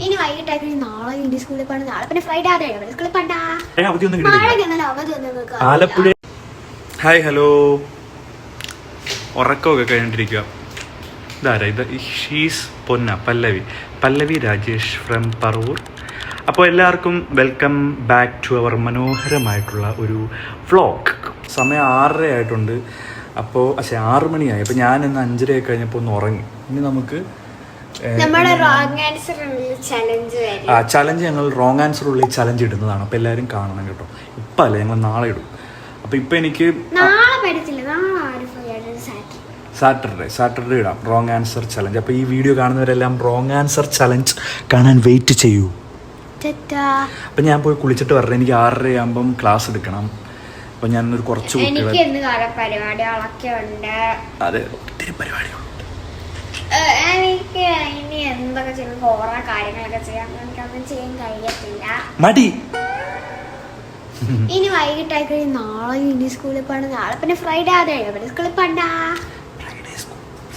ഇനി വൈകിട്ടേക്ക് നാളെ ഇന്ത്യ സ്കൂളിൽ പോകണം. നാളെ പിന്നെ ഫ്രൈഡേ അതെ സ്കൂളിൽ പോണ്ട. ആലപ്പുഴ. Hi hello. ഉറക്കമൊക്കെ കഴിഞ്ഞിട്ടിരിക്കുക. ഇതാരാ ഇത്? ഷീസ് പൊന്ന പല്ലവി രാജേഷ് ഫ്രം പറവൂർ. അപ്പോൾ എല്ലാവർക്കും വെൽക്കം ബാക്ക് ടു അവർ മനോഹരമായിട്ടുള്ള ഒരു വ്ളോഗ്. സമയം 6:30 ആയിട്ടുണ്ട്. അപ്പോൾ 6 മണിയായി. അപ്പോൾ ഞാൻ ഇന്ന് 5:30 കഴിഞ്ഞപ്പോൾ ഒന്ന് ഉറങ്ങി. ഇനി നമുക്ക് ചലഞ്ച് ഞങ്ങൾ റോങ് ആൻസർ ഉള്ള ചലഞ്ച് ഇടുന്നതാണ്. അപ്പോൾ എല്ലാവരും കാണണം കേട്ടോ. ഇപ്പം അല്ല, ഞങ്ങൾ നാളെ ഇടും. അപ്പോൾ ഇപ്പം എനിക്ക് സാറ്റർഡേ ഇടാം റോങ് ആൻസർ ചലഞ്ച്. അപ്പോൾ ഈ വീഡിയോ കാണുന്നവരെല്ലാം റോങ് ആൻസർ ചലഞ്ച് കാണാൻ വെയിറ്റ് ചെയ്യൂ. അപ്പം ഞാൻ പോയി കുളിച്ചിട്ട് വരണം. എനിക്ക് 6:30 ആകുമ്പം ക്ലാസ് എടുക്കണം. അപ്പം ഞാനൊരു കുറച്ച് അതെ ഒത്തിരി പരിപാടികളുണ്ട്. എനിക്ക് ഇനി എന്തൊക്കെ ചെയ്യണം, കുറെ കാര്യങ്ങളൊക്കെ ചെയ്യാൻ എനിക്കൊന്നും ചെയ്യാൻ കഴിയത്തില്ല. മടി. ഇനി വൈകിട്ടേക്ക് നാളെ ഇന്ത്യ സ്കൂളിൽ പോകണം. നാളെ പിന്നെ ഫ്രൈഡേ അതെ സ്കൂളിൽ പോണ്ട.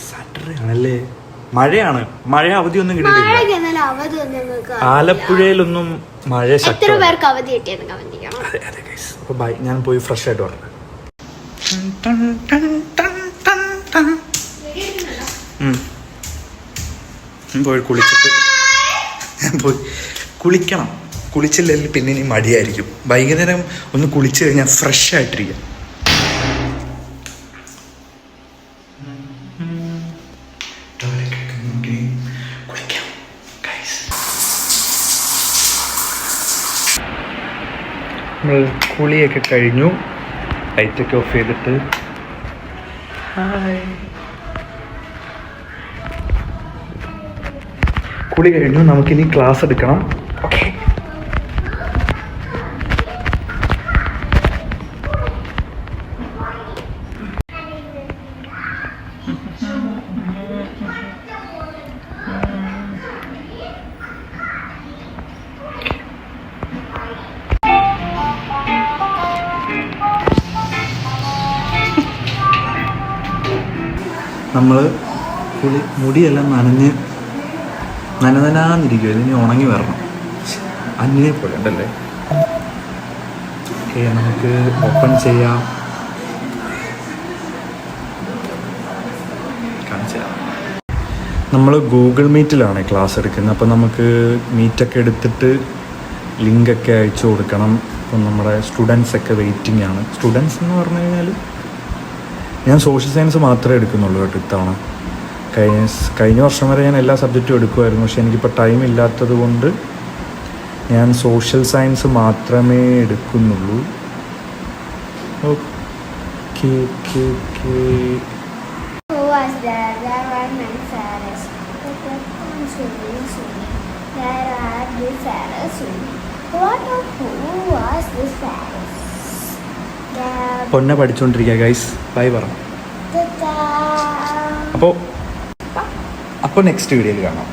സാറ്റർഡേ ആണല്ലേ? മഴയാണ്. മഴ അവധിയൊന്നും കിട്ടിയില്ല. ആലപ്പുഴയിലൊന്നും മഴ. എത്ര പേർക്ക് അവധി കിട്ടിയെന്ന് കമന്റ് ചെയ്യണം. അപ്പോൾ ബൈ. ഞാൻ പോയി ഫ്രഷ് ആയിട്ട് വരണം. പോയി കുളിച്ചിട്ട് ഞാൻ പോയി കുളിക്കണം. കുളിച്ചില്ലെങ്കിൽ പിന്നെ ഇനി മടിയായിരിക്കും. വൈകുന്നേരം ഒന്ന് കുളിച്ച് കഴിഞ്ഞാൽ ഫ്രഷ് ആയിട്ടിരിക്കും. നമ്മൾ കുളിയൊക്കെ കഴിഞ്ഞു. ലൈറ്റൊക്കെ ഓഫ് ചെയ്തിട്ട് കുളി കഴിഞ്ഞു. നമുക്കിനി ക്ലാസ് എടുക്കണം. ഓക്കെ. നമ്മൾ മുടിയെല്ലാം നനനനാന്നിരിക്കും. ഇതിനി ഉണങ്ങി വരണം. അന്യനെ പോലെ ഉണ്ടല്ലേ? ഓക്കെ, നമുക്ക് ഓപ്പൺ ചെയ്യാം. നമ്മൾ ഗൂഗിൾ മീറ്റിലാണ് ക്ലാസ് എടുക്കുന്നത്. അപ്പോൾ നമുക്ക് മീറ്റൊക്കെ എടുത്തിട്ട് ലിങ്കൊക്കെ അയച്ചു കൊടുക്കണം. അപ്പം നമ്മുടെ സ്റ്റുഡൻസൊക്കെ വെയിറ്റിംഗ് ആണ്. സ്റ്റുഡൻസ് എന്ന് പറഞ്ഞു കഴിഞ്ഞാൽ ഞാൻ സോഷ്യൽ സയൻസ് മാത്രമേ എടുക്കുന്നുള്ളൂ കേട്ടോ ഇത്തവണ. കഴിഞ്ഞ വർഷം വരെ ഞാൻ എല്ലാ സബ്ജക്റ്റും എടുക്കുമായിരുന്നു. പക്ഷെ എനിക്കിപ്പോൾ ടൈം ഇല്ലാത്തത് കൊണ്ട് ഞാൻ സോഷ്യൽ സയൻസ് മാത്രമേ എടുക്കുന്നുള്ളൂ. Okay okay okay. പൊന്ന പഠിച്ചുകൊണ്ടിരിക്കുക ഗൈസ്. ബൈ പറ. അപ്പോൾ നെക്സ്റ്റ് വീഡിയോയിൽ കാണാം.